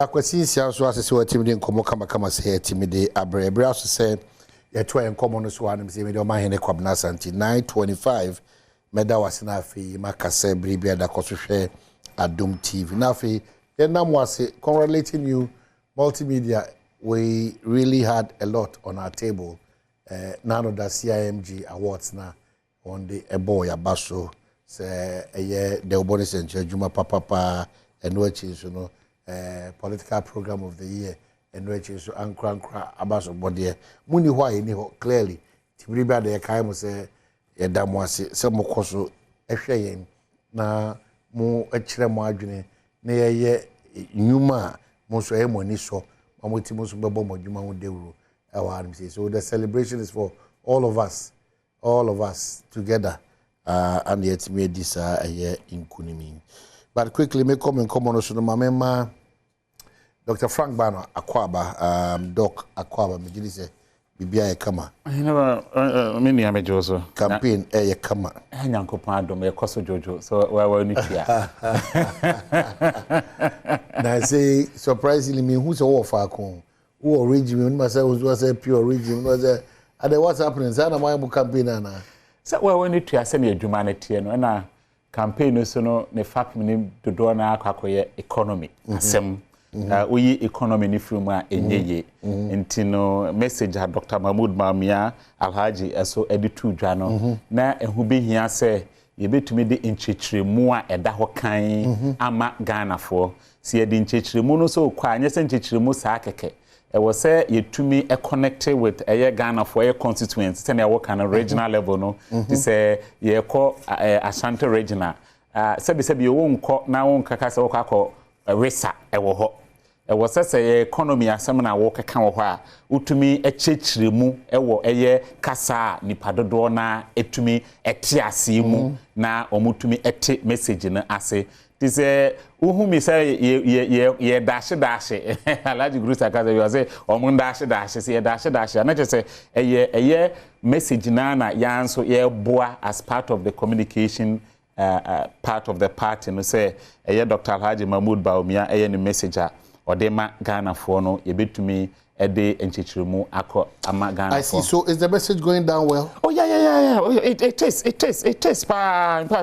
Akwasi sia so asese wa timide nkomo kama se timide abre aso se ye to nkomo no so anam se me de o mahene kwabna santi 925 meda wasena afi makase bribia da kosohwe Adom TV na afi ye nam wase congratulating you multimedia. We really had a lot on our table. None of the CIMG awards na on the ebo ya baso se the obonese enche juma papa and which is political program of the year and which is ankra abaso body muni why ni clearly tibriba de kai mo se ye damwase se mo koso ehwe na mo akire mo adwene na ye nyuma mo so e mo ni so so the celebration is for all of us together and yet made this a year in Kunimi. But quickly make come on so my member Dr. Frank Bano Akwaba Doc Akwaba me say bibia e kama I never many amejoso campaign e kama nyankopon Adom e koso jojo so we ni tia na say surprisingly me who so for akon who origin me say who say pure origin no say and what's happening say na my campaign na say we ni tia say na adwuma na tie no na campaign no so no ne fap me dodo na akwakoye economy asem we economy ni from enyeye ntino message ha Dr. Mahmoud Mamia Alhaji eso editu dwa no na ehu behia se yebetumi de nchechiremu a eda ho kan ama Ghana fo se ye de nchechiremu no so kwa anye se nchechiremu saa keke e wo se yetumi e connected with eye Ghana fo eye constituency se na wo kan regional level no ti se ye ko Ashanti regional se be wo nko na wo nkaka se wo akọ resa e wo ho e wo se economy asem na wo keka wo ho a utumi echechiremu e wo eye kasa nipadodo na etumi etiase mu na omutumi eti message na ase tise uhumi say ye dash alaji grusa kaza you say omun dash say ye dash na je say eye message na yanso ye boa as part of the communication part of the party no say eye Dr. Alhaji Mahmoud Baumia eye ni messenger odema Ghana for no ye betumi ede enchichiremu akọ ama Ghana. I see. So is the message going down well? Oh yeah. It is.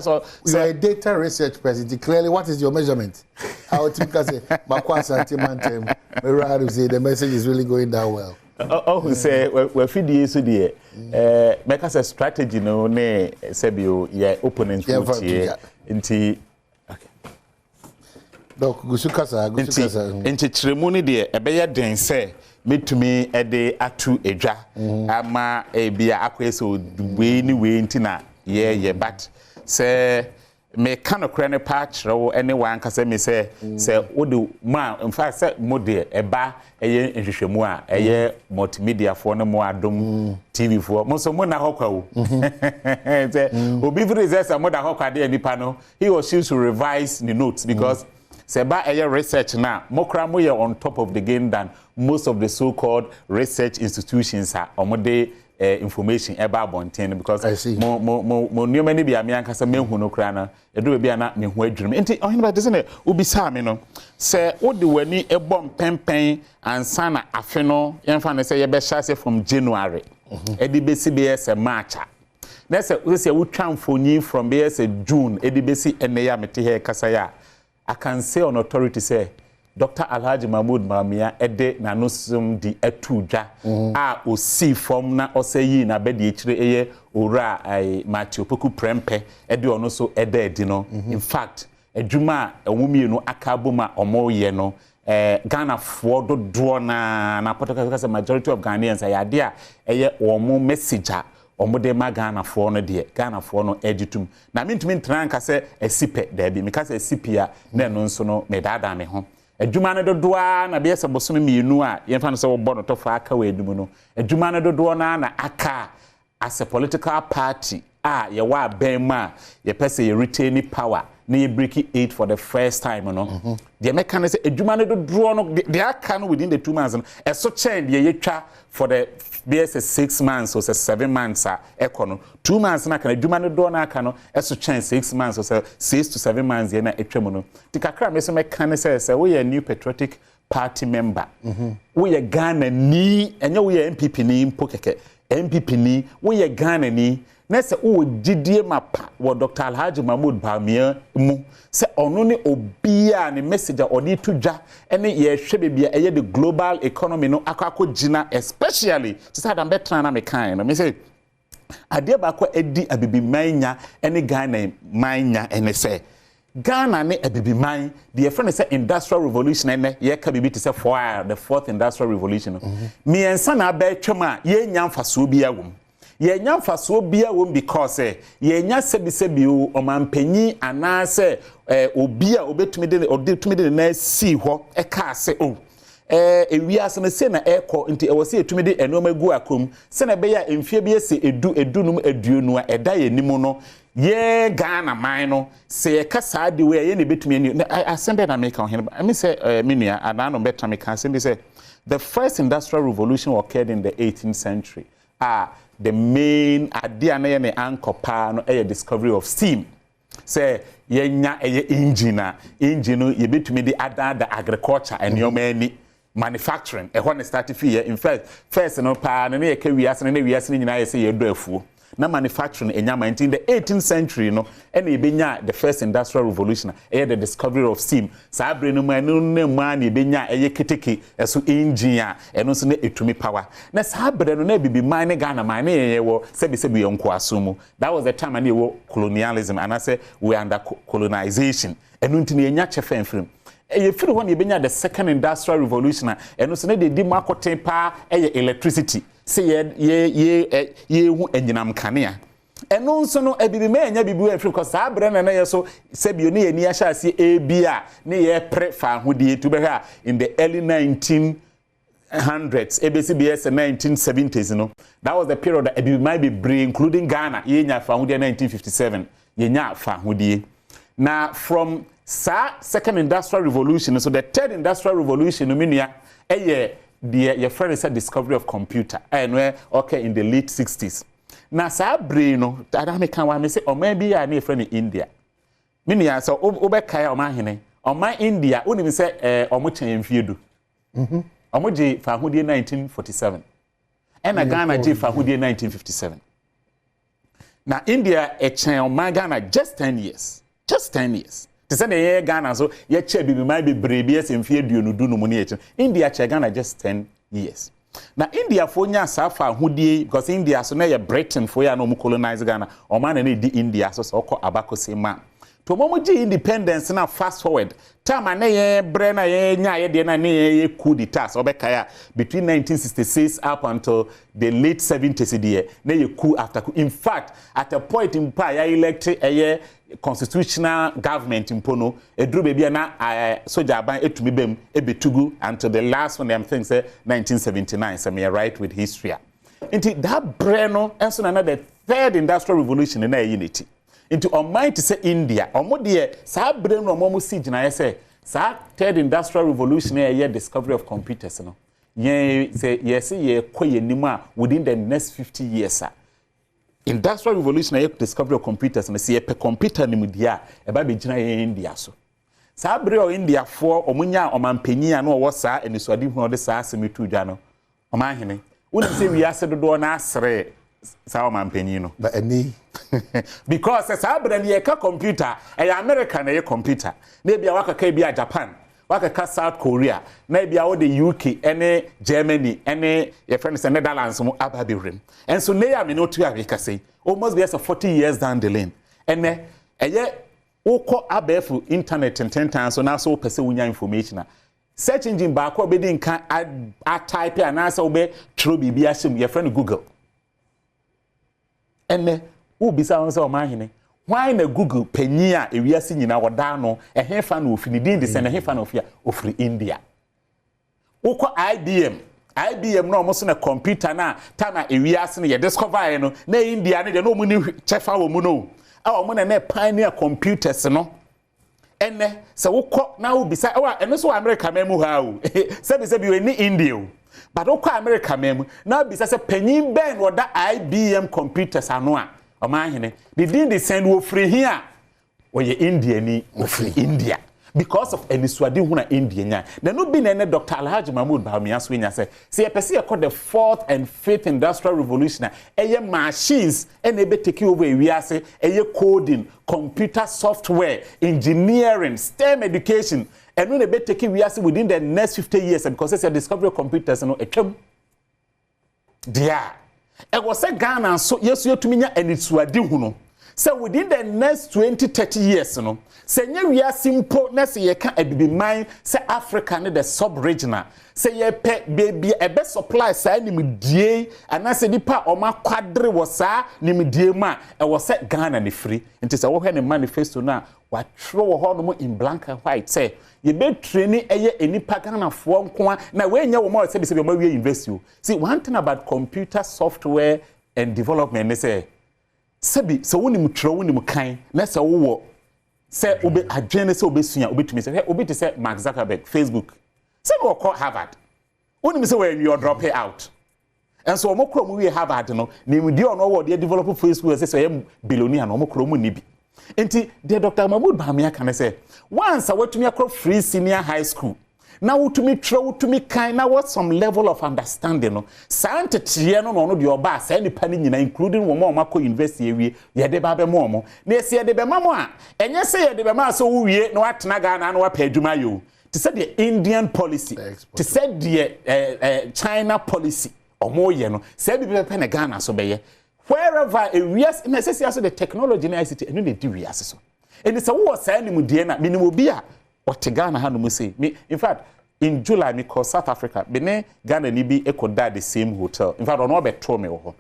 So you are a data research person. Clearly, what is your measurement? How to say Makwasa Timantem? We say the message is really going down well. Oh, say we feed the issue there. Make us a strategy no ne sebio your opponent here. Inti. Donc gusukasa enchichiremu ni de ebeya den say metumi ede atu edwa ama ebia akweso we ni we ntina ye but say me kanokre ne pa kyerɛwo anyone kasa me say wode ma in fact say model eba eye nhwehwemu a eye multimedia for no mo Adom TV for mo so mo na hokwa wo say obi freeze say mo da hokwa de nipa no he or she should revise the notes because Seba eye research na mokra mo ye on top of the game than most of the so-called research institutions are omode information eba bonten because mo nneoma ni bia me ankasa mehu no kra na edo bia na mehu adwurum enti ohenba de se ne obisa me no se wode wani ebom pempen ansa na afe no yemfa ne se ye be shase from January edi besi be se March na se wotwa mfonyin from be se June edi besi ene ya mete he kasa ya I can say on authority say Dr. Alhaji Mahmoud Mamia ede nanosum di etuja a osi form na oseyi na bedi echire eye ora ai Matthew Poku Prempe ede ono so ede edi no in fact adwuma ewumienu akaboma omoye no Ghana for do na potokasa majority of Ghanaians ayade a eye omo messenger omode ma Ghana for no de Ghana for no editum na mintumi ntranka se esipe da bi meka se esipia na no nso no medada me ho adwuma no dodoa na be se bosono mienu a yemfa no se wo bono to fa aka we edum no adwuma no dodoa na aka as a political party ye wa ben ma ye pese ye retain power na ye break it for the first time no the mechanism adwuma no dodoa no the aka no within the 2 months no so change ye twa for the BS 6 months or 7 months econo 2 months na kana adwuma no do na aka no so change 6 months or 6 to 7 months ye na etwam no tikakra me so mechanic say we a new patriotic party member. We are Ghana ni, and we are MPP ni mpokeke. MPP ni, we are Ghana ni. Nese o GDA mapa wa Dr. Alhaji Mahmoud Bawumia mu. Se ono ni obia ni message oni tuja. Ene ye hwe bia eye the global economy no akako jina especially. Sisa da betra na me kan no. Me say ade ba kwa edi abibi manya ene Ghana manya ene se Ghana ne abibiman the friend say industrial revolution ene ye ka bibi to say for the fourth industrial revolution me ensa na ba twema ye nya mfaso bia wom ye nya mfaso bia wom because ye nya sebi o omampanyi ana se obi a obetumi de na si ho e ka se o ewiase no se na eko nti e wose etumi de enoma gu akom se na be ya emfie bi ese edunum aduonu a eda ye nimu no ye Ghana man no se ye kasa de we ye ne betumi ani asembe na make on him I mean say menua anano better me can say the first industrial revolution occurred in the 18th century the main idea na ye ne anchor pa no a discovery of steam say ye nya engine ye betumi de ada agriculture and your many manufacturing when started here in fact first no pa na ye ka wiase na wiase ni nyina ye say ye do afuo na manufacturing enyama in the 18th century no and ebenya the first industrial revolution the discovery of steam sabre no manu na ebenya keteke eso engine eno so na etumi power na sabre no na bibi man ne Ghana man na ye wo sebi yonko asomu that was the time and ye colonialism and I say we under colonization eno ntini enya chefen film ye feel when ebenya the second industrial revolution eno so na de di makoten pa electricity say ye hu enyinam kanea eno nso no ebibi ma enya bibi afri ko saa bre na ye so se bio ne ye ni ahya ase ebia ne ye pre fa hodie tu be ha in the early 1900s ABCBS 1970s no that was the period that ebibi might be bring including Ghana ye nya fa hodie 1957 ye nya fa hodie na from second industrial revolution so the third industrial revolution no menua your friend said discovery of computer and where okay in the late 60s na sabre no adame kan wa me say o man bi ya na friend in India mini ya so obekai o man hene o man India oni me say o mo chen mfiedu o mo je fa hodie 1947 and Ghana je fa hodie 1957 na India chen o man Ghana just 10 years to say the Ghana so ye che bibi mai be brebies mfiedu no du no mu ne ye India che Ghana just 10 years na India for nya safa hodie because India so na ye Britain for ya no mu colonize Ghana o man na di India so oko abakose ma to mo ji independence na fast forward time na ye bre na ye nya ye de na ye coup d'etat so be kaya between 1966 up until the late 70s there na ye coup after coup in fact at a point in pa ya elect a constitutional government impono edru bebia na soldier ban etumi bem ebetugu until the last one them thing say 1979 so me right with history into that breno enso na the third industrial revolution na unity into on mind to say India omode sa breno omo si gina say sa third industrial revolution na discovery of computers no ye say yes ye koye nimu within the next 50 years industrial revolution discovery of computers na see pe computer ni mudia e ba be gina ye India so sa bre o India for omunya omampanyi a na wo sa enisuade hu de sa asemetu dwa no omahene woni se wi ase dodo na asre sa omampanyi no ba ani because sa bre ni ye ka computer e America na ye computer na bia wakaka bia Japan wakaka South Korea na bia wo the UK ene Germany ene your friends in Netherlands mo ababirem and so na ya me no to Africa say almost be as 40 years down the lane ene eye woko abefu internet and 10 times so na so pese wunya information search engine ba ko be din kan a type and answer obe throw bibia shim your friend Google ene wo bisa won say o mahene why na Google penyi a ewiase nyina woda no ehefa na ofini din de se na ehefa na ofia ofri India woko IBM no mo so na computer na tana ewiase no ye discover no na India ne de no mu ni chefa wo mu no a wo na pioneer computers no ene se woko na wo bisa eno so America memu ha o se bi we ni India but woko America memu na bisa se penyi ben woda IBM computers ano a omahene the din they send wo free here or ye India ni wo free India because of eniswadi hu na India nya na no bi na Dr. Alhaji Mahmoud Bawumia so nya say e pese e call the 4th and 5th industrial revolution eye machines and ebe take over ewiase eye coding, computer software, engineering, STEM education and when ebe take ewiase within the next 50 years because it's a discovery of computers no etwam dia e go say Ghana so yesu yetumi nya eniswadi hu no. So within the next 20-30 years, no, say we are simple. Na say you can be mind. Say Africa ne the sub-regional. Say you pe baby a best supply. Say ni midie. And I say nipa oma quadri wasa ni midie ma. I was set Ghana ni free. It is a wo the manifesto na. What throw ho no mo in black and white. Say you be training eye enipa Ghana for nko na we nya wo mo say be we invest you. See one thing about computer software and development. They say. Sebi so woni mutro woni mukan na se wo se obe adwene se obesua obetumi se obi te se Mark Zuckerberg Facebook se no call Harvard woni se when you drop it out and so omokro mu we Harvard no nim di ono wo de develop Facebook se yam billionaire no omokro mu ni bi enti de Dr. Mahmoud Bawumia kan se once awatumi akro free senior high school now to me throw to me kind now what some level of understanding no sante tie no no de oba say ni pani nyina including wo mo mako university ewie ye de ba be mo mo na ese ye de be mamo a enye say ye de be ma so wo wie na watena Ghana na wa pa adwuma yo to say the Indian policy to say the China policy omo ye no say bi be na Ghana so be ye wherever a yes necessary so the technology na ICT eno na di wiase so eni say wo say ni mu die na minimo bi a what Ghana had no say me in fact in July me call South Africa bene Ghana ni bi ekoda the same hotel in fact ono be to me wo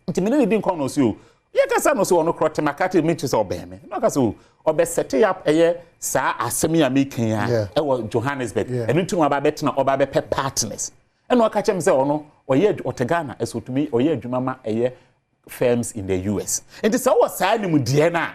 nti me ne din kon no so ye ka sa no so ono krote makati me to so be me no ka so obe set up eye sa asemi ya making ya e wo Johannesburg enu ntu no ba betena oba be partners eno aka chem say ono oye Ghana esotumi oye adwuma ma eye firms in the US nti so wo sa ni mu die na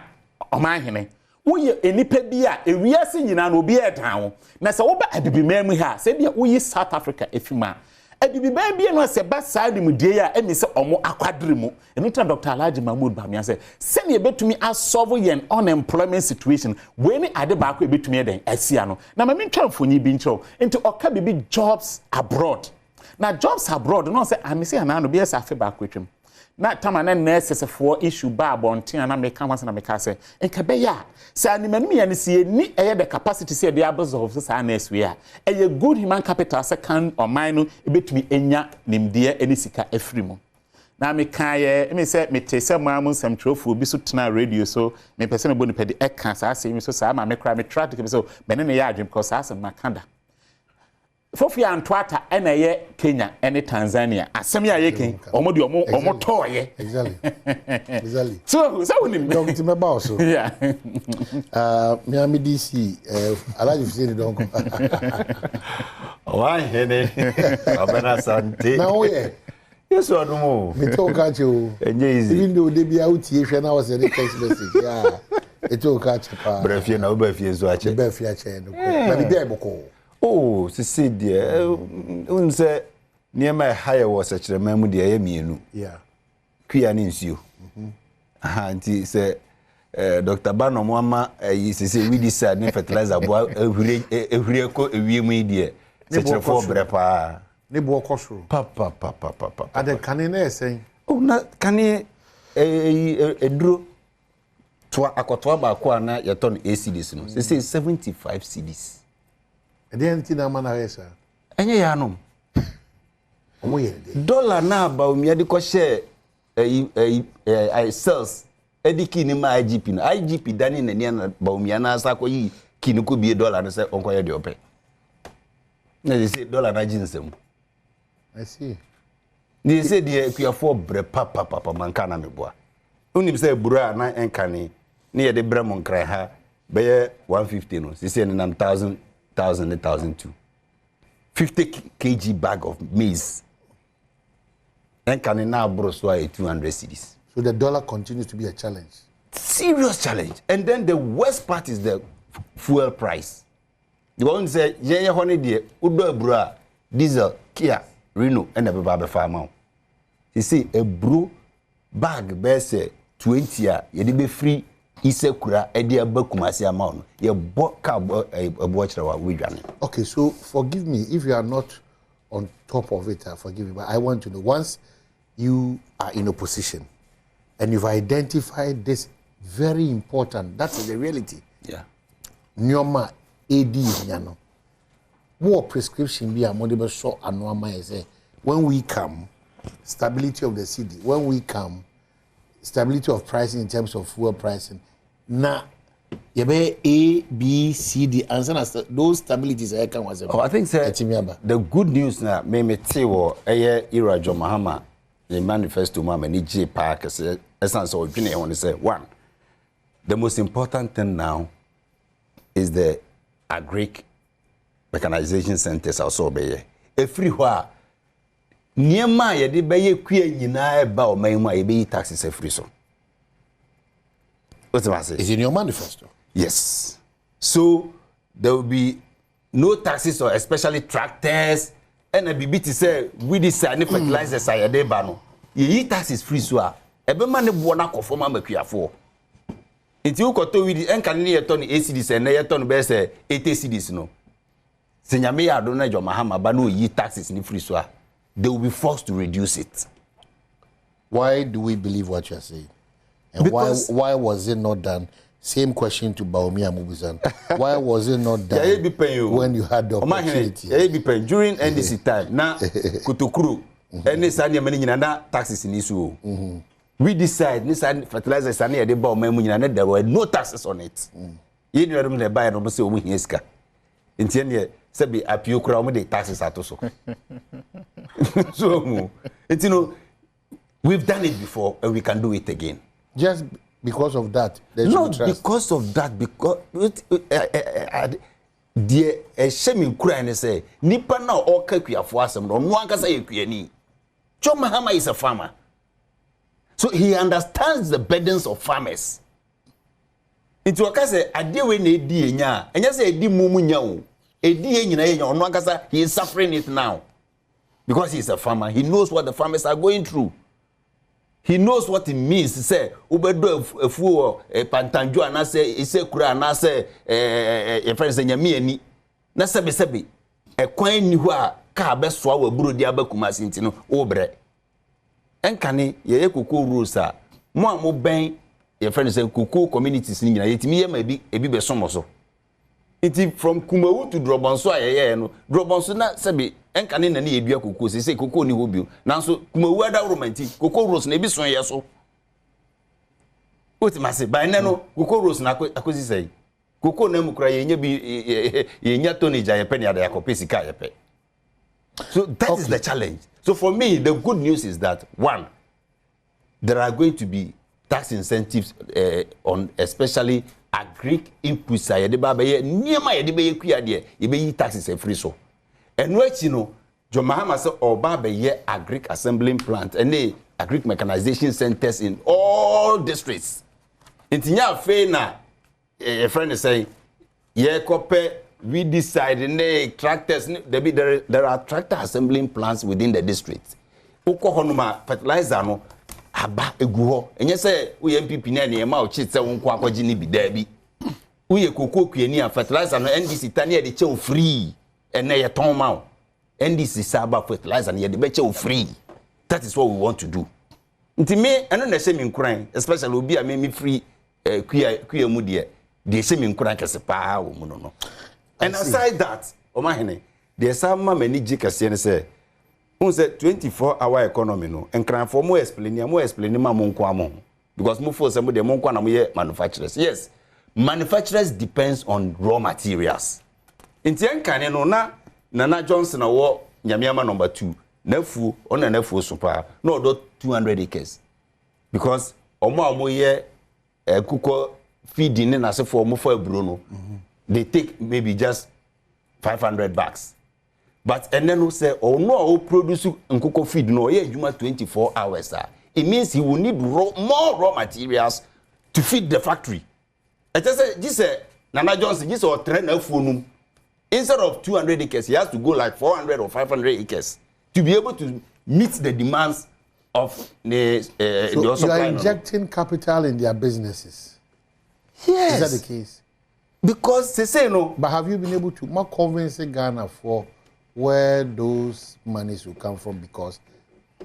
omanhene woye enipa bi a ewiase nyina no obi edan wo na se wo ba abibimam ha se bia woyi South Africa efima abibimam bi no se ba side mu die a emi se omo akwadre mu enita Dr. Alhaji Mahmoud Bawumia se ne betumi asolve yen unemployment situation we ni ade ba ko betumi eden asia no na ma mentwamfonyi bi ncho into oka bibi jobs abroad na jobs abroad no se amisi ana no bi esa afi ba ko twem na tamana nurses for issue ba bonten na make am na make say enka be ya say animanu ya ne sie ni eye the capacity say the absorb say nurse we a eye good human capital say kan oman no ebetumi enya nimde eni sika afrimu na me kan ye me say me te say mamu samtrofo bi so tena radio so me pese me boni pedi eka sa say me so sa ma me kra me track me so me ne ya adwem because sa makanda Fofi Antwata ena ye Kenya ene Tanzania asem ya ye ken omo de omo toye exactly so wonim don't me ba so yeah Miami DC Alhaji Hussein donc wa hene abana sante na oye yeso adumo me to catch you enye easy even though they be out here hwe na was the text message yeah it to catch pa brefie na obafie so ache brefie ache no na bi be boko oh sisi de unse niema higher was a mamu de ya mienu yeah kwia ni nsuo aha nti se Dr. Badwam ama yi sisi we decide ni fertilizer bo ehuri ko ewiemu de se for brepa ne bo okosoro pa ade kane na esen oh na kane eduro to akoto ba ko na yeton ACDs no sisi 75 cedis enti na mana resa enye ya no omo ye dollar na Bawumia de ko share sales ediki ni ma IGP na IGP dani na ni na Bawumia na asa ko yi kini ko bie dollar na se onko ye de ope na they say dollar na jinsem I see they say the kuafo bre papa manka na meboa unim say bura na enkane ne ye de bre mon kran ha be 150 no they say na 1,002 50 kg bag of maize and can now borrow 200 cedis. So the dollar continues to be a challenge. Serious challenge. And then the worst part is the fuel price. The one say ye honey dear udo bra diesel Kia Reno and the baby farm. You see a bro bag be say 20 ye be free isekura edi abakumasi ama no ye bo ka ebo chrewa wedwane. Okay, so forgive me if you are not on top of it, forgive me, but I want to know, once you are in a position and you've identified this very important, that's the reality. Yeah. Nyoma AD nyano. What prescription be a model so anoma is when we come, stability of the city, when we come, stability of pricing in terms of fuel pricing. Now, you be A, B, C, D, answer those stabilities I can was. Oh, I think sir, the good news now, me tell you, era John Mahama, the manifesto mama ni J Park essence of opinion. I want to say one. The most important thing now is the agric mechanization centers also be everywhere. Niema ye de be kue nyina e ba o man mu a ye be taxes free so. What am I saying? Is in your manifesto? Yes. So there will be no taxes or especially tractors and a BBT say we decide fertilizers are de ba no. Ye taxes free so a e be man ne bo na kofo ma makuafo. Enti ukoto wi di enka ne ye to no ACDs and ye to no be say 80 cedis no. Senyame ya do na jo Mahama ba no yi taxes ni free so a they will be forced to reduce it. Why do we believe what you are saying? And because why was it not done? Same question to Badwam Mpenpensenmu. Why was it not done when you had the opportunity? During NDC time, na Kutokuru, any sanya many na taxes in issue. We decide this fertilizers are near the Badwam there were no taxes on it. You know them buy no say we heska. In 10 years, sabi apio kura the taxes at also. So, you know, we've done it before and we can do it again. Just because of that, not because of that, because the shame Ukraine say nipa na o kakua fo asem no no anka say kuani. John Mahama is a farmer, so he understands the burdens of farmers. Into aka say ade we na edi enya enya say edi mumu nya o edi enyina enya no anka say he is suffering it now because he is a farmer. He knows what the farmers are going through. He knows what it means to say ubedo efu pantanjo ana say isekura ana say e friend say nyame ani na sebe ekwan ni hu a ka be soa wa burodi abakuma sinti no obre enkane ye koko rules a mo ben ye friend say koko communities ni nyina yetimi ye ma ebi be somoso iti from Kumawu to Drobonso ayeye no Drobonso na sebe enkane na ne edua koko se koko ni hobio nanso Kumawu ada romanti koko rules na ebi son ye so otimase by no koko rules na akosi sei koko na mu kra ye nya bi ye nya tonija ye pe ne ada yakopesi ka ye pe. So that is the challenge. So for me, the good news is that one, there are going to be tax incentives on especially agric inputs. Taxes free so. And what you know, John Mahama said, "Oh, Baba ye agric assembling plant and the agric mechanization centers in all districts." In Tinya Fena, a friend is saying, "Ye kope." We decide tractors there are tractor assembling plants within the district. Oko honuma fertilizer no aba eguho. Enye say we MPP na e ma o chi se wonko akwaji ni bi da bi. We koko kuani a fertilizer no NDC tani e de che free. Ene ye ton ma o. NDC saba fertilizer na ye de be che free. That is what we want to do. Nti me eno na se me nkran especially obi a me free kuya mu de se me nkran kese pa wo mu no. And aside that, there's some many jikasian say, who said 24-hour economy no, and cry for more explaining my monquamo. Because more for some of the monquana manufacturers. Yes, manufacturers depends on raw materials. In Tian no na Nana Johnson award Nyamiama number 2, Nefu on a Nefu super, no 200 acres. Because Omo ye kuko feeding in as a form for Bruno. They take maybe just 500 bucks. But and then we say, oh no, produce nkoko feed no, yeah, you 24 hours. It means he will need more raw materials to feed the factory. I just say, this Nana Johnson, this or train phone. Instead of 200 acres, he has to go like 400 or 500 acres to be able to meet the demands of the so you are injecting capital in their businesses. Yes. Is that the case? Because they say no. But have you been able to more convince Ghana for where those monies will come from? Because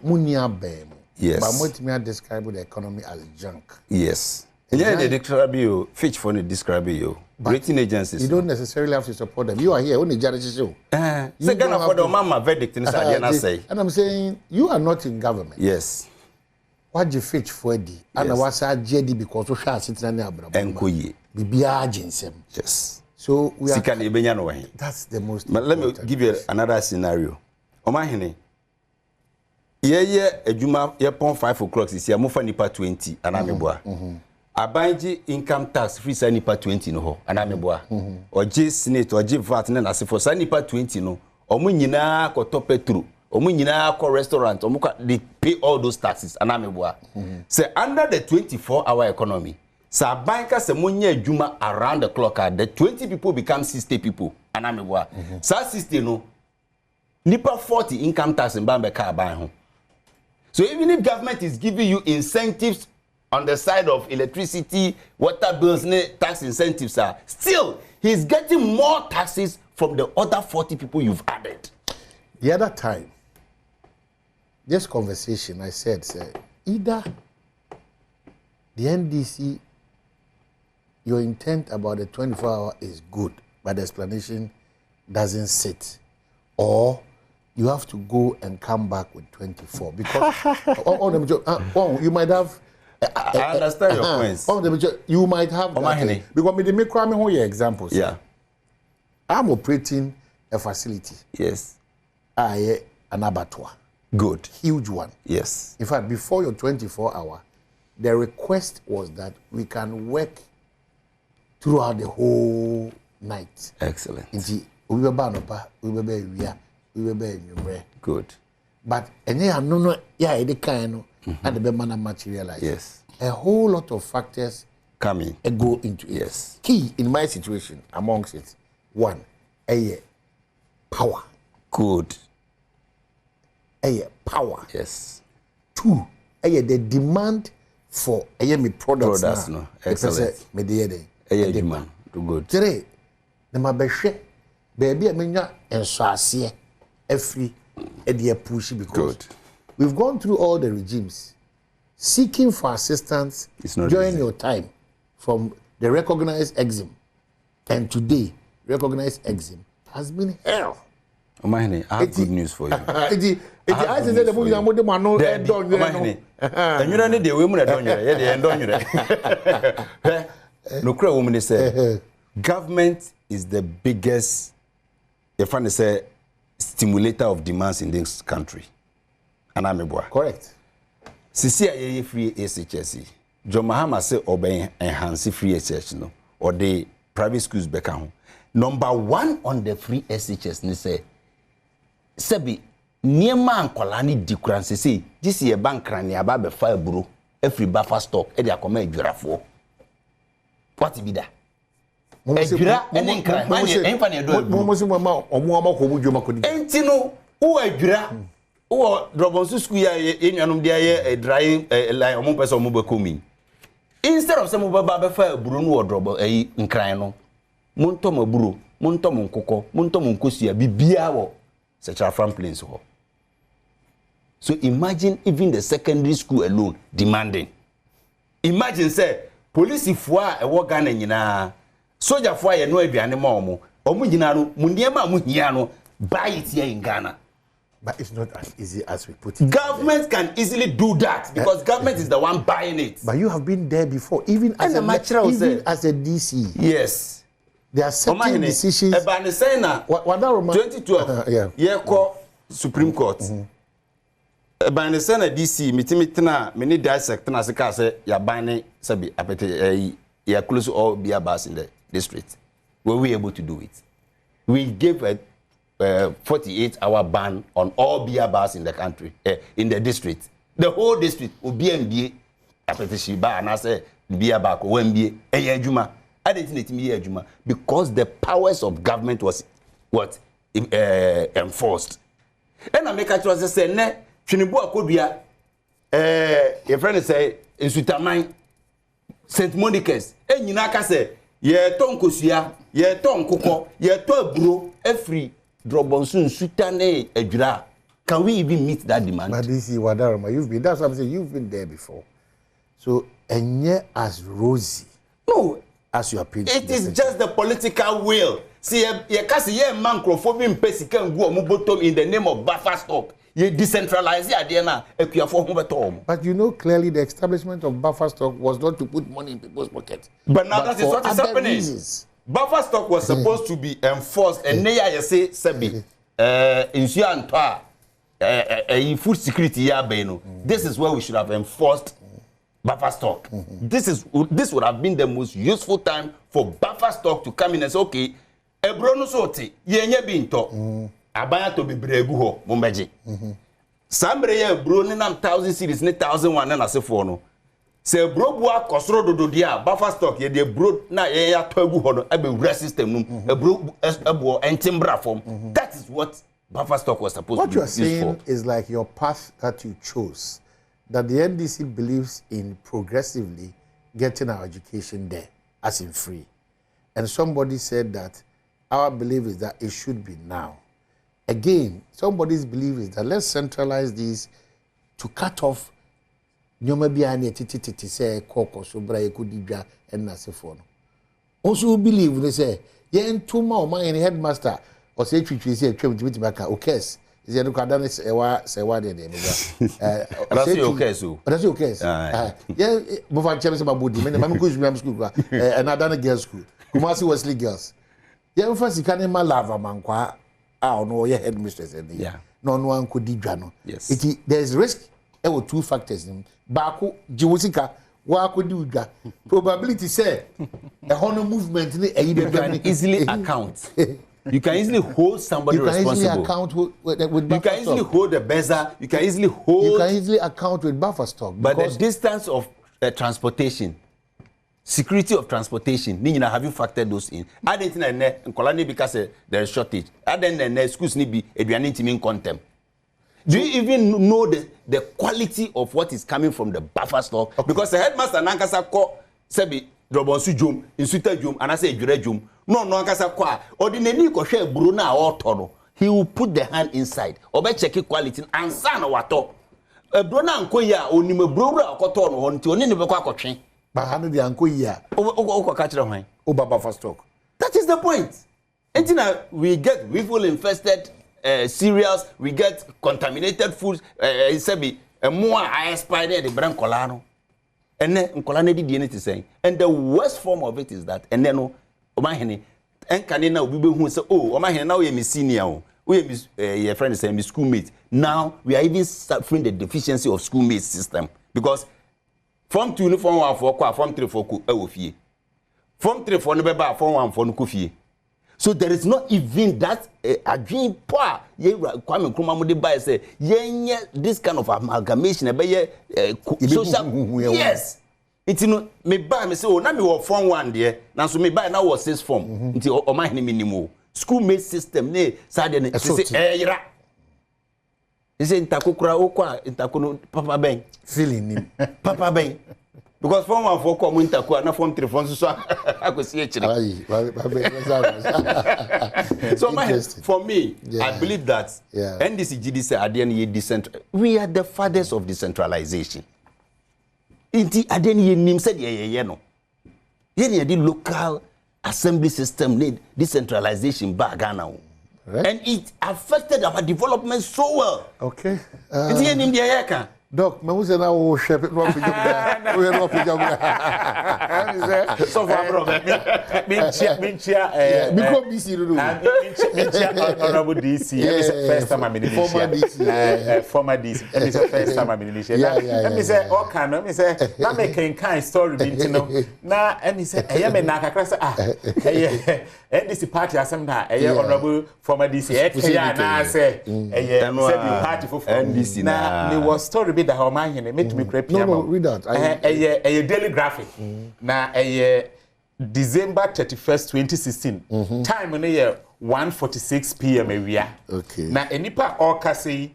munia bem. Yes. But what me describe the economy as junk. Yes. And yeah, they describe you. Fitch for describe you. Rating agencies. You don't necessarily have to support them. You are here only judge show. Say Ghana for the mama verdict in say. And I'm saying you are not in government. Yes. What you fetch for the and I was a JD because we shall sit in Abraham. Enkoye. Bibia agency. Yes. So we are. That's the most. But let me give you another scenario. Omahene. Yeah, ejuma ye pon 5 o'clock this year. Mufa nipa 20 anameboa. Abanji income tax free sa nipa 20 no ho anameboa. Oje senate oje VAT na asefo sa nipa 20 no. Omo nyina koto petro. Omo nyina ko restaurant. Omo they pay all those taxes anameboa. Say under the 24-hour economy. Sa banka se monye adwuma around the clock the 20 people become 60 people anameboa. Sa 60 no nipa 40 income tax mbambe ka ban ho. So even if government is giving you incentives on the side of electricity, water bills, tax incentives are still he's getting more taxes from the other 40 people you've added. The other time, this conversation I said either the NDC, your intent about the 24-hour is good, but the explanation doesn't sit, or you have to go and come back with 24 because you might have. I understand your points. You might have that, because me make your examples. Yeah, I'm operating a facility. Yes, an abattoir. Good, huge one. Yes. In fact, before your 24-hour, the request was that we can work throughout the whole night. Excellent. Good. But no, yeah, the kind and the man materialize. Yes. A whole lot of factors coming go into it. Yes. Key in my situation amongst it, one, power. Good. Power. Yes. Two, the demand for me products. No. Excellent. Demand. Good. Three, the mabeshe baby amenya ensoase every push because good. We've gone through all the regimes seeking for assistance during your time from the recognized exim, and today recognized exim has been hell. Omahene, I have good news for you. I said the movie I'm man no don you know. And you need the women don you. Yeah, they don you. No cry woman say government is the biggest, if I say, stimulator of demands in this country. And I'm a boy. Correct. Sisi a free SHS. John Mahama say obey enhance free SHS no, or the private schools back home. Number 1 on the free SHS ni say sebi niema ankola ni dikuranse say this year bank ran ya ba be file buro every buffer stock e dey akoma adwirafo. What be that? Adwira ene nkran man enfa na edo mo mo mama omo ko bu dwoma ko di. Enti no wo adwira wo drobonsu school ya enwanum dia ye drying line omo pese omo be komi. Instead of some baba be file buro no drobo nkran no montom aburo montom nkokọ montom nkosua bibia wo sexual farm plains ho. So imagine even the secondary school alone demanding. Imagine say police fo a e wo Ghana nyina soldier fo a ye no aduane ma omo nyina no mundiema mu hia no buy it here in Ghana. But it's not as easy as we put it. Government can easily do that because government is the one buying it. But you have been there before, even as a DC. Yes. There are certain decisions. About the Senate, 2012, yeah, call Supreme Court. About the Senate DC, mitimitina, many dissect, and as a case, ya bane sabi apete, ya close all beer bars in the district. Were we able to do it? We gave a 48-hour ban on all beer bars in the country, in the district. The whole district will be MBA apete shiba, and I say beer bar, OMBA, juma. I didn't need me juma because the powers of government was what enforced. And I make a choice say ne Chinibu akobia your friend say in Sutaman St. Monica's nyina ka say ye ton kosua ye ton kokko ye to aburo every drobonsu nsuta ne adwira. Can we even meet that demand? But this is Wadarama, that's what I'm saying, you've been there before. So enye as rosy. No, as you are painting. It is just the political will. See, ye kasi ye man crofobin pesika ngu omo bottom in the name of buffer stock. You decentralize the idea now. But you know clearly the establishment of buffer stock was not to put money in people's pockets. But now that is what is happening. Reasons. Buffer stock was supposed to be enforced, and now you say, Sebi, insurance, food security, this is where we should have enforced buffer stock. This would have been the most useful time for buffer stock to come in and say, okay, ebrono sote, yenye binto. Abaya to be bregu ho mombeje sambre ye bro ni nam 1000 series ni 1001 na asefo no se bro bua kosoro dodo dia buffer stock ye de bro na ye ya to agu ho no abe wura system num bro ebo entimbra form. That is what buffer stock was supposed to be used for. What you are saying is like your path that you chose, that the NDC believes in progressively getting our education there as in free, and somebody said that our belief is that it should be now. Again, somebody's belief is that let's centralize these to cut off nyoma bia na tititi say koko so bra ekudidwa and nasefo no. Also believe they say ye ntuma o man headmaster or say twitwi say twem tibiti baka okes is ye no kwada ne se wa de me bra. That's okes o. That's okes. Yeah, mo fa chem se babodi me ma me go school kwa another girls school. Kumasi Wesley girls. Ye fa sika ne ma lava mankwa. No, your headmistress. Yeah. No one could didra. Yes. There's risk. There were two factors. Baku, Jiwusika, what could do that? Probability say a honor movement. You can easily account. You can easily hold somebody responsible. You can easily account with you can easily hold the buzzer. You can easily hold. You can easily account with buffer stock. But the distance of transportation. Security of transportation, have you factored those in? I didn't know because there is shortage. I didn't know schools need be in contempt. Do you even know the quality of what is coming from the buffer stock? Okay. Because the headmaster nankasa ko sebi drobonsu jom, insuta jom, and I say jure jom. No nankasa kwa. Ordinary ko share bro na otono. He will put the hand inside. Obe check quality and san wato. Bro na nko ya onime bro okotono honti oni ne be kwa akotwe. Bahano di anko ya. Buffer stock. That is the point. And we get weevil infested cereals, we get contaminated foods, more I spider the brand colano. And then colano did anything saying. And the worst form of it is that, and then Omahene, and Canina will be who say, oh, Omahene, now you're senior. We your friend is saying schoolmate. Now we are even suffering the deficiency of schoolmate system because Form 2 no form 1 for kwa form 3 for ku ewofie. Form 3 for no beba form 1 for no kofie. So there is not even that adwin po a ye Kwame Nkrumah mo de buy say yenye this kind of amalgamation be ye social. Yes. It no me buy me say oh na me wo form 1 there na so me buy na wo 6 form. Nti o ma hene minimo. Schoolmate system ne sa de ne say yira. Is intakukura okwa intakuno papa ben feeling him papa ben because form 1 for come intakua na form 3 form so akosi echire. So for me I believe that NDC GDC adeni decentral we are the fathers of decentralization. Inti adeni nim said ye no ye the local assembly system need decentralization ba Ghana. Right. And it affected our development so well. Okay. Doc, me was na o chef no pijam. We no pijam. So far problem. Minchia because BC do. Minchia honorable DC. First time I'm in the former DC. It's the first time I'm in the Let me say all kind. Let me say na making kind story bit no. Na and he say eh me na kakra say NDC party assemna honorable former DC. Na say party for NDC na me was story be the how man here make me create no read that a daily graphic na December 31st 2016 time in the year 1:46 p.m. area okay na enipa all say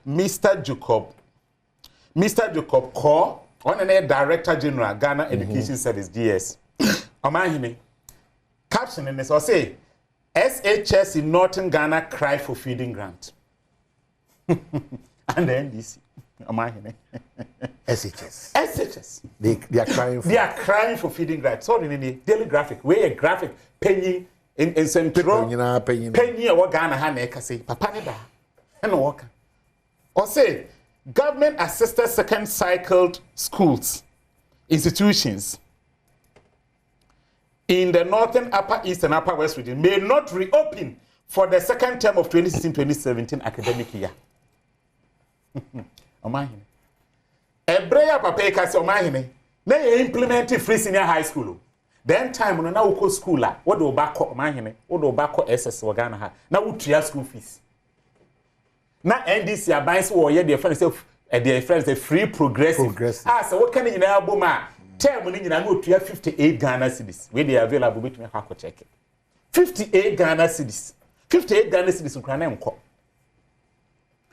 Mr. Jacob call On an Director General, Ghana Education Service, DS. Omahime. Caption in this, or say, SHS in Northern Ghana cry for feeding grant. And the NDC. Omahime. SHS. They are crying for. They are crying for feeding grant. So in the Daily Graphic, where a graphic penny in Central penny or Ghana Haneka say, Papa Neba, and walk. Or say, government assisted second cycled schools, institutions in the northern, upper east, and upper west region may not reopen for the second term of 2016-2017 academic year. Omahine. Ebreya papa kasi omahine. Na ye implement free senior high school. Then time no na uko school la. What do bako omahine? What do bako SS Ghana ha? Na utua school fees. Na NDC abans wo ye their friends say free progressive. Ah, so what can you na aboma? Term ni nyina na utua 58 Ghana cedis. We dey available between akọ check. 58 Ghana cedis. 58 Ghana cedis nkra na enko.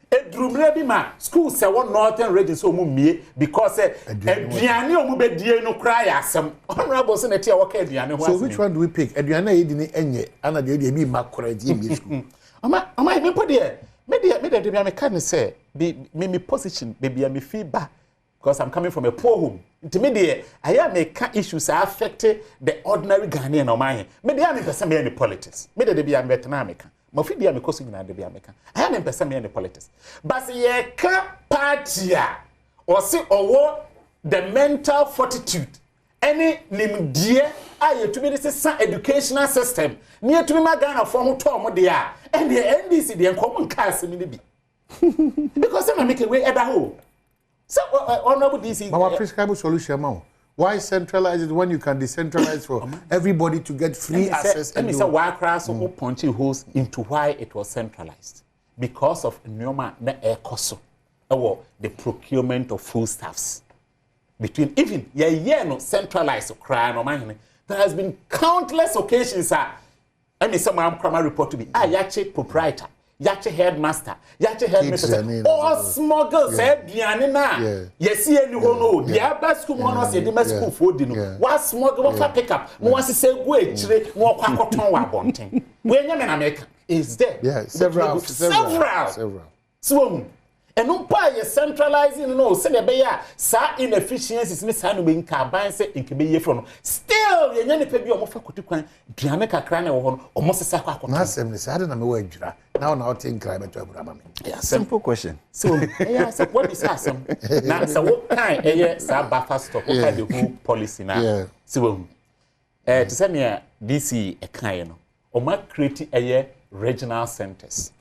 Edrumre bi ma school say one northern region so mu mie because aduane o mu bedie no kra ya asem. Honorable senator e waka aduane ho asem. So which one do we pick? Aduane e di ni enye ana de bi ma kra di mi school. Ama me po de me de me can say me position baby me feedback because I'm coming from a poor home. Intimidate I am make issues affect the ordinary Ghanaian or mine. Me dey am person me any politics. Me dey be am Vietnameka. Ma fi dey am because you na dey be ameka. I am person me any politics. But ye ka party or say owo the mental fortitude any nimdie aye to be this educational system. Near to be my Ghana form to mo dey and the NDC dey come cast me be. Because I make a way at home. So, honorable DC. Our prescribable solution, man. Why centralize it when you can decentralize for everybody to get free access? And Mr. Wakras who punching holes into why it was centralized. Because of Nyoma na Ekoso. The procurement of foodstuffs. Between even no centralized crime or man. There has been countless occasions, sir. I mean, some primary report to be yache proprietor. Yache headmaster, yache headmaster, all smuggles, Diane na. Yes, you know, the Abba school monos, the Dima school for dinner. What smuggle of a pickup, was to say, wait, more quackoton wabonting. When you're in America, is there? Yeah, several. Swim. And no pay centralizing, no, send a bear, sa inefficiencies, Miss Hanu carbine set in Kibby from. Still, the Yanni Pebby or Mofakutukan, Dianaka Crane or Mosasa. I don't know where now think climate to Abraham. Yeah, simple question. So, yes, what is awesome? Now, so what kind of buffer stock? What kind of whole policy now? So, to send me DC a kind or might create a regional centers.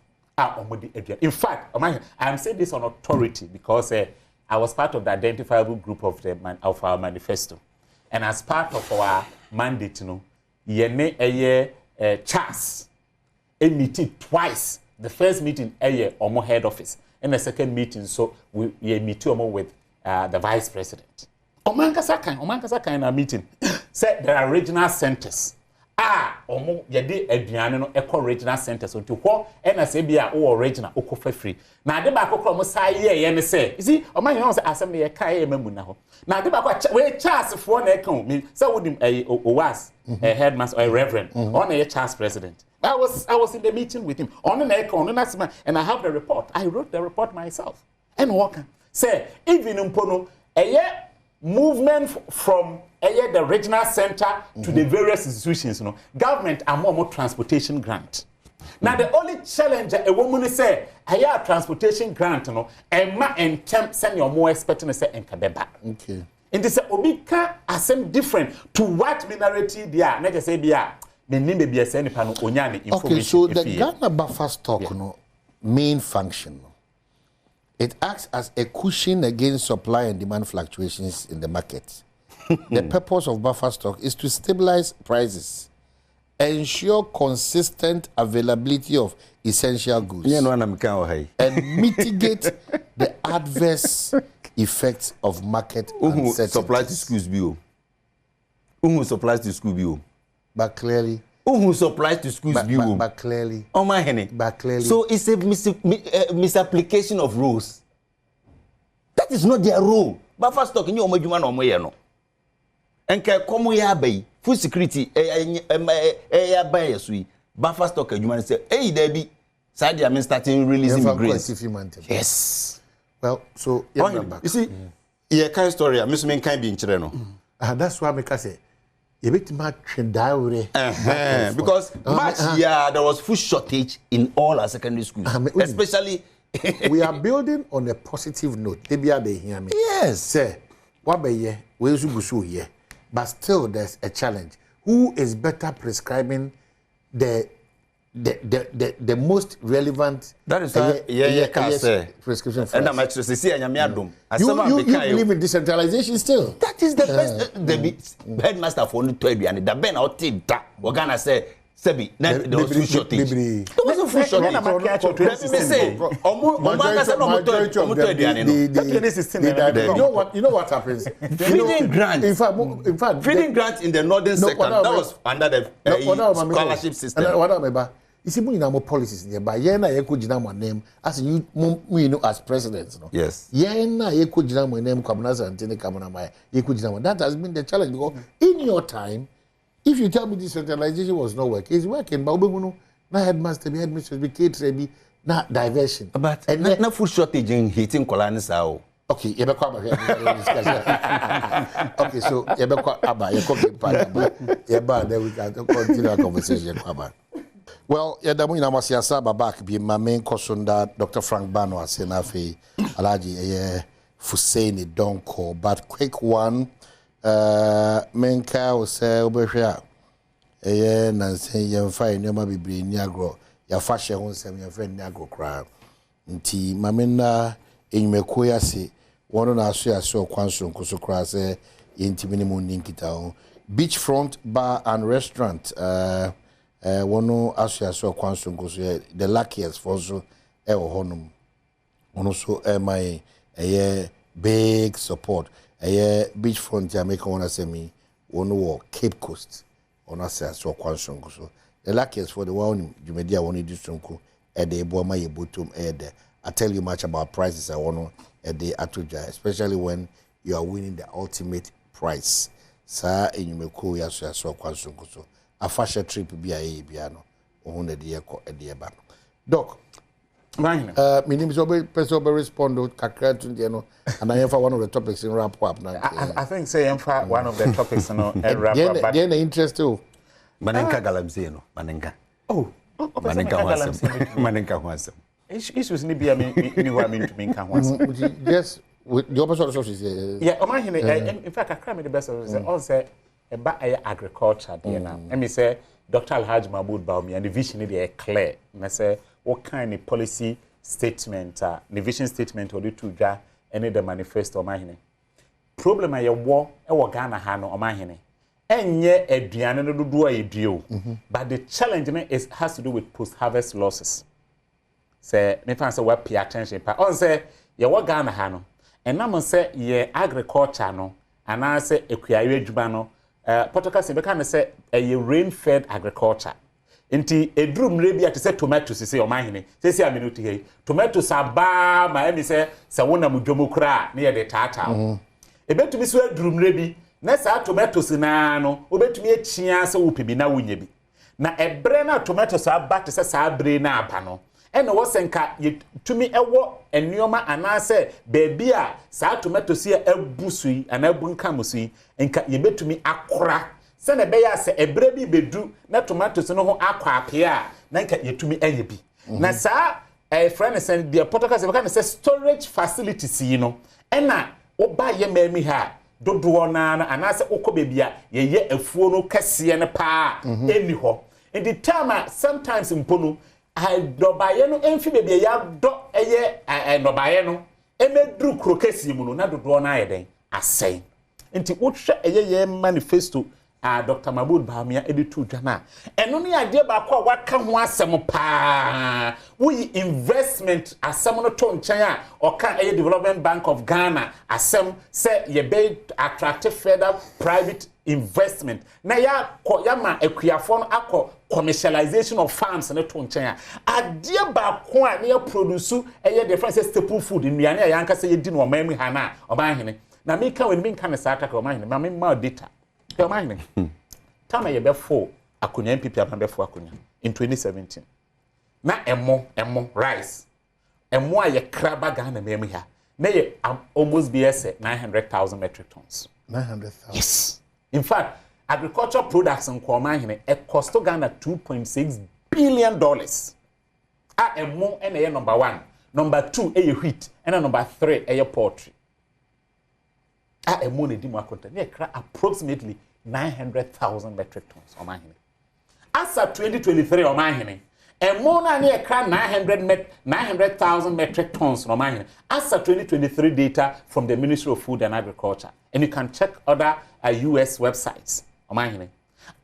In fact, I'm saying this on authority because I was part of the identifiable group of our manifesto. And as part of our mandate, Charles, a meeting twice. The first meeting, Omo head office. And the second meeting, so we meet with the vice president. Omankasa in a meeting. Said there are regional centers. Omo yede aduane no eco regional centers so to ho NSA bia o regional o for free na de ba kokro mo sai ye ne say you see oman you say asem ye kai e mamu na ho na de ba we Charles for na kan me say wodim owas headmaster or reverend on a Charles president. I was in the meeting with him on na kan on na and I have the report. I wrote the report myself and walk say even mpono movement from the regional center to the various institutions, government are more transportation grant. Now the only challenge a woman say, I transportation grant, and temp send your more expecting to say and kabeba. Okay. And this obika asem different to what minority they are. Not say be be send information. Okay, so the Ghana buffer stock main function. It acts as a cushion against supply and demand fluctuations in the market. The purpose of buffer stock is to stabilize prices, ensure consistent availability of essential goods, and mitigate the adverse effects of market uncertainties. Supply to schools bio. Supplies to school bio. But clearly. Who supplies to schools bio. But clearly. Oh my henny. But clearly. So it's a misapplication of rules. That is not their role. buffer stock ni omo adwuma na omo ye no enka komo ya abai food security ya ban yeso yi buffer stock adwuma say da bi side am starting releasing grains. Yes. Well, so you see yeah kind story am so men kan bi nchire no. That's why I say you bit ma twendawre. Because much there was food shortage in all our secondary schools, especially we are building on a positive note. They be hear me. Yes. Say, what be here? We should go here. But still, there's a challenge. Who is better prescribing the most relevant? That is prescription. And I'm actually saying, Adom. You believe in decentralization still? That is the best. The headmaster for only 12 years. The Ben out that we're gonna say. Sebi, there was food shortage. There was a food shortage. You know what happens? Feeding grants. In fact, feeding grants in the northern sector. That was under the scholarship system. You see, we have policies nearby. Yeah, na you could my name as you know as president. No? Yes. Yeah, na you could my name. That has been the challenge because in your time. If you tell me decentralization was not working, it's working. But we na headmaster, be headmistress, be catering, na diversion. But and na food shortage in hitting Kolani sao. Okay, you be come here. Okay, so you be come aba, you cooking part. You ba, then we can continue our conversation. Well, yeah, the money must yasa back be my main question that Dr. Frank Bano has said nafe alaji Fusaini Donko, but quick one. Menka will say Obesha. Nancy, young fine, no ma be bring Niagro. Your fashion won't send your friend Niagro crowd. Nti Mamina in Mekoyasi, one on our share so Quanson Kusukra, intiminimu Ninkitown. Beachfront bar and restaurant. One no Asia so Quanson Kusu, the luckiest for so honum. Also, my big support. Beachfront Jamaica wanna say me one Cape Coast on us so Quanson so the luckiest for the one you may dear one do sonko at the Boma Butum there. I tell you much about prices I want at the Atuja, especially when you are winning the ultimate prize. Sir, and you may call your so Quanson so a fashion trip be a piano on the dear at the Abano. Doc. My name is Obe respond to Kakra to and I have one of the topics in wrap up now. I think say one of the topics in wrap up. But the interest too. Manenka Galamsino, Manenka. Oh, Manenka was. Issues ni be I mean to me can once. Yes, with the opposite sources. Yeah, in fact, I cram the best of it. Also, about agriculture, dear now. Let me say, Dr. Alhaji Mahmoud Baumi and the vision is clear. And I say, what kind of policy statement, the vision statement, or the two any the manifesto of my problem I war Ghana hano or my and yet a Diana do a deal. But the challenge has to do with post harvest losses. Say, if I say, what pay attention, but on say, you what Ghana hano, and I'm say, ye agriculture no, and I say, equia jubano, Portugal say, a rain fed agriculture. Inti edrum rebi ati se tomatoes se o mahene se se aminuti he tomatoes aba ma emi se wona mudwomu kra na ye de tata ebetumi so edrum rebi na sa tomatoes na no obetumi echia se wo pebi na wonya bi na ebre na tomatoes aba te se sa abre na aba no ene wo senka yetumi ewo enioma anase beebi a sa tomatoes ye abusui ana abunkamsui enka yebetumi akora se na beya se ebre bi bedu na tomatoes no ho akwa apia na nka yetumi ayebi na sa friend send the Portugal se be storage facilities yi no ena oba ye mami ha dodo na anase okobebia ye afuo no kase ne pa eni ho in the time sometimes mpono dobaye no emfi bebia ya do eye dobaye no emedru krokesi mu no na dodo na ayeden asɛn nti wohwɛ eye manifesto Dr. Mahmoud Baumia editu dwana eno ne ade ba kwa waka ho asem pa we investment asem no to nkyɛn a oka Development Bank of Ghana asem say ye be attractive further private investment na ya ma akuafo no akɔ commercialization of farms no to nkyɛn a ade ba kwa na ya produce different staple food nnuane a yanka say ye di no ɔman mu ha na ɔban hene na me ka when me kan sa ataka omahene ma me ma data ka omahene time ye be for akonya MPP abambe for akonya in 2017 na emo rice emo aye kraba Ghana memu ha na ye almost be 900,000 metric tons. 900,000. Yes. In fact, agricultural products in Kwamahine it cost Ghana $2.6 billion. Emo and number 1, number 2 wheat, and number 3 poultry. Emo ne dimu akonta ne kra approximately 900,000 metric tons Omahine. As of 2023 Omahine, emo na ne kra 900,000 metric tons Omahine. As of 2023 data from the Ministry of Food and Agriculture, and you can check other US websites Omahine.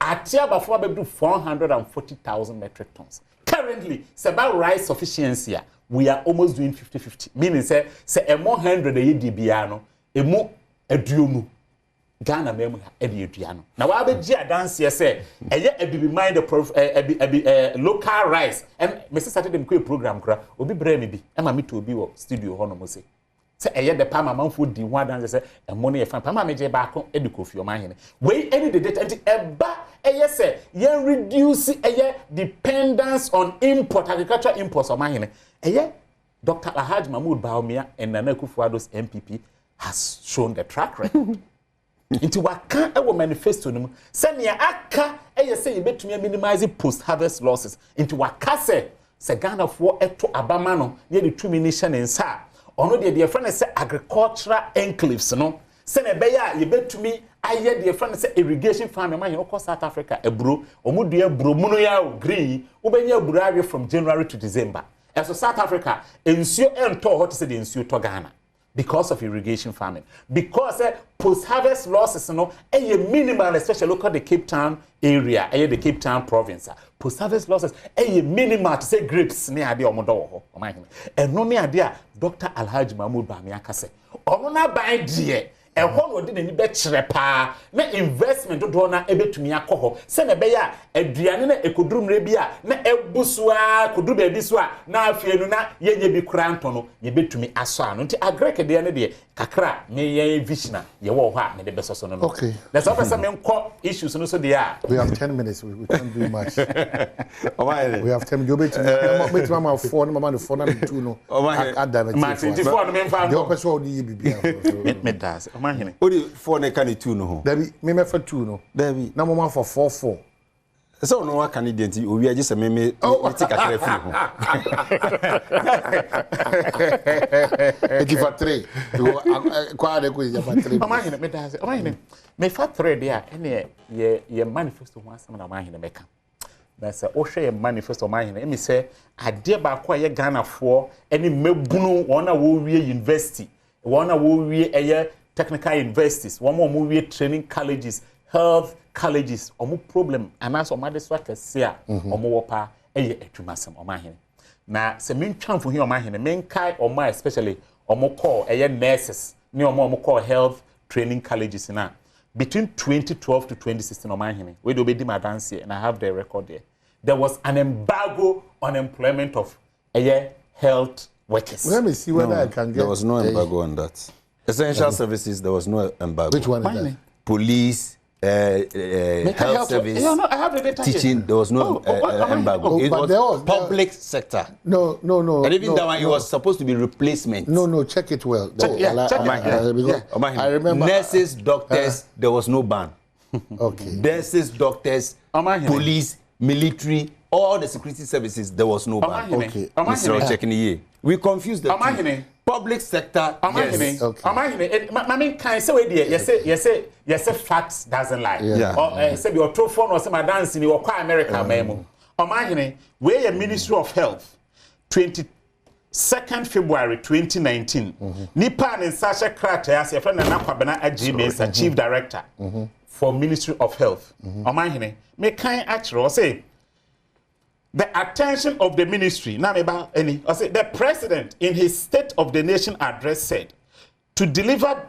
Atia before be 440,000 metric tons. Currently, it's about rice sufficiency. We are almost doing 50-50. Meaning, say a more 100 a DBiano, a more edumu. Ghana memu eduano. Now, I be jia dance here say, a be mind the local rice. And Mr. Saturday Mkwe program kra, obi bremi bi. Ema mi to obi wo studio hono mo say. Say the palm man food di one dance say, and money a fan. Palma meje baako edukofi o mahine. We any the data anti eba. Say, you reduce dependence on agricultural imports of mahine. Dr. Alhaji Mahmoud Bawumia and Nana Akufo-Addo's MPP has shown the track record. Into what can our manifesto them send ya aka say you bet me minimize post-harvest losses. Into what say Ghana for eto abamano near the 2 nation in sa. Or no dear friend say agricultural enclaves, no. Send a beya you bet to me. I hear the friend say irrigation farm man you South Africa ebro omudua bro muno ya green ubenya burawe from January to December. And so South Africa ensuo ento hot say the ensuo to Ghana because of irrigation farming. Because post harvest losses no minimal, especially look at the Cape Town area, the Cape Town province. Post harvest losses minimal to say grapes near ade omodo ho. And no near there Dr. Alhaji Mahmoud Bawumia ka say omo na ban die e ho no de ni be kire pa na investment do na ebetumi akọ se na be ya aduane na ekodrum re bi a na ebusua kodru be bi so a na afienu na yenye bi kranto no ye betumi aso ano nti agrek de ne de kakra me ye vision ye wo ho a me de be so no. Okay, let's offer some enko issues no so they are. We have 10 minutes. We can't do much. We have 10 minutes. Bet mama 4 no mama 4 na 2 no. Add that. Ma 24 no me fa. The person will be bibia. Me does. Omahene. Odi 4 na kan 2 no ho. Dabi me for 2 no. Dabi. Na mama for 4. So no one Canadian ti owi age se me take akra free ho. Eti for 3. Kwa de ko is for 3. Omahene me does. Omahene. Me fa 3 there ene ye manifesto ho asem na Omahene meka. Na se o hwe ye manifesto Omahene emi se ade ba ko ye Ghana fo ene mebunu wona wo wie university, wona wo wie technical universities, one more wie training colleges, health colleges, omo problem anaso omadeswa kese a omo wopa adwumasem Omahene. Na se mentwamfo hi Omahene menkai omo especially omo call nurses ne omo call health training colleges na between 2012 to 2016 Omahene we do be di madance and I have the record there. There was an embargo on employment of health workers. Let me see whether I can get. There was no embargo on that. Essential services, there was no embargo. Which one is that? Police, health service, I have the data teaching, here. There was no embargo. It was public sector. No. And even that one, it was supposed to be replacement. No, check it well. Check it. I remember. Nurses, doctors, there was no ban. Okay. Nurses, doctors, police, military, all the security services, there was no ban. Okay. Mr. checking here. We confused the two. Public sector, yes. Mami can say we there. Yes, facts doesn't lie. Yeah. Or say your true phone or some dance in your America memo. Omahene, we a Ministry of Health, 22nd February 2019. Nipa and Sasha Krater as your friend Nakwabena Ajime, Chief Director for Ministry of Health. Omahene, me kind actually say. The attention of the ministry, the president in his State of the Nation address said, to deliver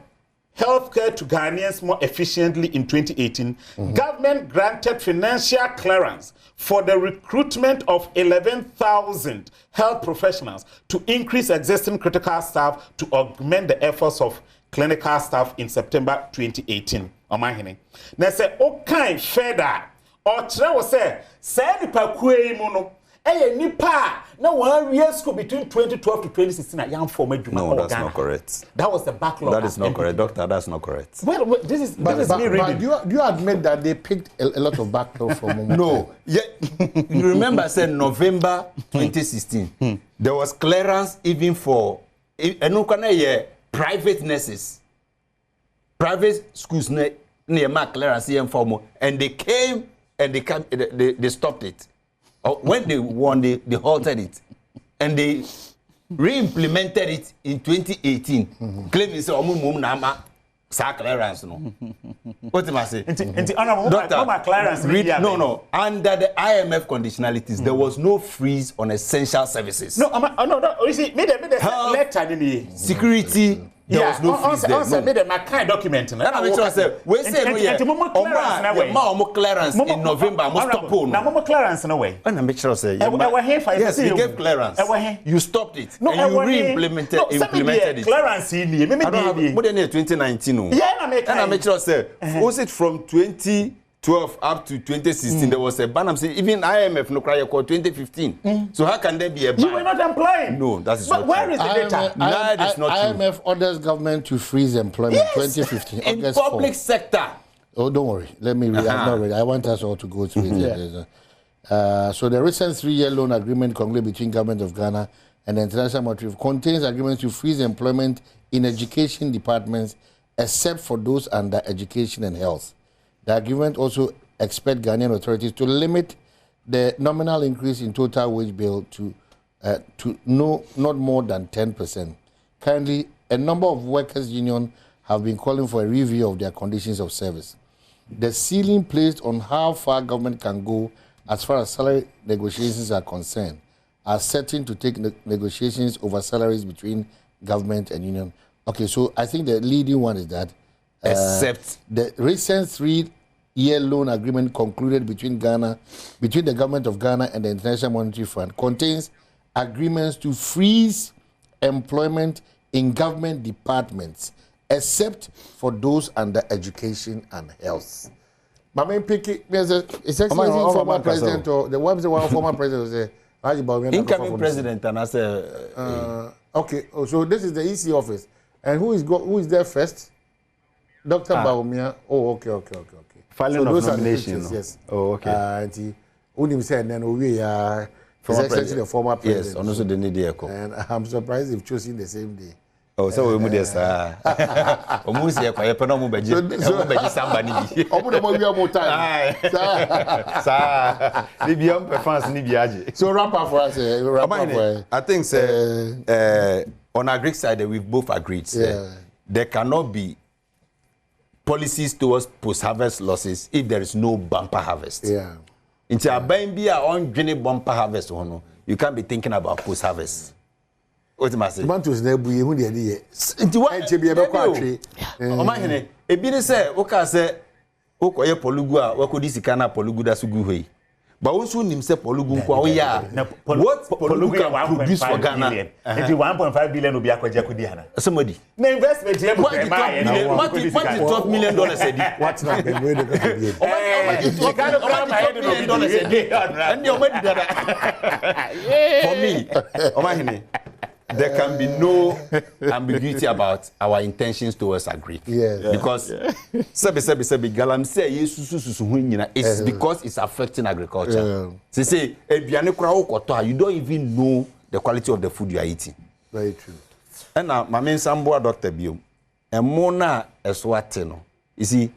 healthcare to Ghanaians more efficiently in 2018, government granted financial clearance for the recruitment of 11,000 health professionals to increase existing critical staff to augment the efforts of clinical staff in September 2018. Omahene. Now say, okay, further. Or say nipa kwe mono. Nipa na one year school between 2012 to 2016 at young former Juma. No, that's not correct. That was the backlog. That is not correct, doctor. That's not correct. Well, this is me reading. Do you admit that they picked a lot of backlog from No. Yeah. You remember I said November 2016. There was clearance even for private nurses. Private schools near mark clearance informal, and they came and they stopped it. When they won, they halted it, and they re-implemented it in 2018. Claiming say omu nama sa clearance no. What am I saying? Doctor, clearance. No. Under the IMF conditionalities, there was no freeze on essential services. No. You see, me letter security. There was no freeze there. Also, made my kind document. And I make sure I say, we say no yeah. Clearance in November. Must stop on. Now clearance in a way. And I make sure I say, yes, you gave clearance. You stopped it. No, and you re-implemented it. Clearance in the. I don't have more than 2019. Yeah, and I make sure I say, was it from 2012 up to 2016? There was a ban. I'm saying even IMF no cry called 2015. So how can there be a ban? You were not employing. No, that is but not where true. is the data? That is not IMF true. orders government to freeze employment 2015. In August public 4. sector. Oh, don't worry. Let me read. I'm not ready. I want us all to go through it. So the recent 3-year loan agreement concluded between Government of Ghana and the International Monetary Fund contains agreements to freeze employment in education departments except for those under education and health. The agreement also expects Ghanaian authorities to limit the nominal increase in total wage bill to not more than 10%. Currently, a number of workers' unions have been calling for a review of their conditions of service. The ceiling placed on how far government can go as far as salary negotiations are concerned are setting to take negotiations over salaries between government and union. Okay, so I think the leading one is that except the recent 3-year loan agreement concluded between the government of Ghana and the International Monetary Fund contains agreements to freeze employment in government departments except for those under education and health. My main pick is former president or the one former president was incoming president and I say okay, so this is the EC office. And who is there first? Dr. Baumia. Oh, okay. Filing of nomination. Yes. Oh, okay. And he only said then we are the former president. Yes, also the need echo. And I'm surprised they've chosen the same day. Oh, so we move this. Almost here, I put on somebody. So wrap up for us. I think on our Greek side, we've both agreed. There cannot be policies towards post-harvest losses if there is no bumper harvest. Yeah. Into a on bumper harvest, you can't be thinking about post-harvest. What am I saying? Mantos nebu yehu de ye. Into what? HB ebe kwa atwe. Omahene, ebi ne say, oka say, okoye polugu a wakodi sika na polugu da sugu hoi. But also nim say polugu nko a ya. What polugu can produce for Ghana? Into 1.5 billion obi akwaje akodi hana. Somebody. Na investment here What is $12 million a day? What's not the way they be? And for me, Omahene, there can be no ambiguity about our intentions towards agri. Yes. Because sebi galam say it's because it's affecting agriculture. They say you don't even know the quality of the food you are eating. Very true. And now my main samboa Dr. Biom and mona eswateno. You see,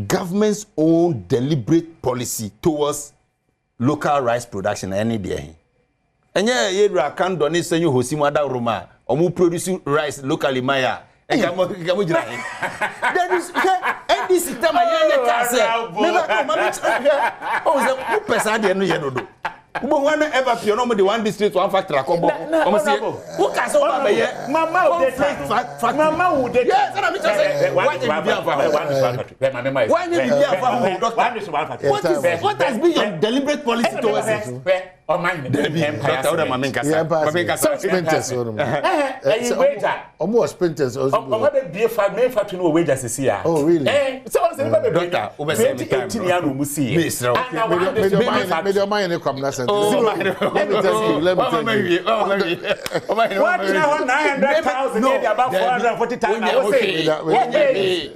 government's own deliberate policy towards local rice production any day. And yeah, you can donate some you hosi mada Roma or mu produce rice locally Maya. And there is this time I say never come oh the person no Ubo one ever pure no the one district one factory akobo. Omo say who can so ba be mama wo dey mama wo dey yes and I mean say why you be afa why you be afa doctor what has been your deliberate policy towards it o man doctor oda mama nkasa sprinters omo sprinters also omo be bie fa me fa to no wager sisi ya oh really so on say be doctor we say me time ya no mu see me your mind come na sent let me tell you what now 900,000 about 440,000 I will say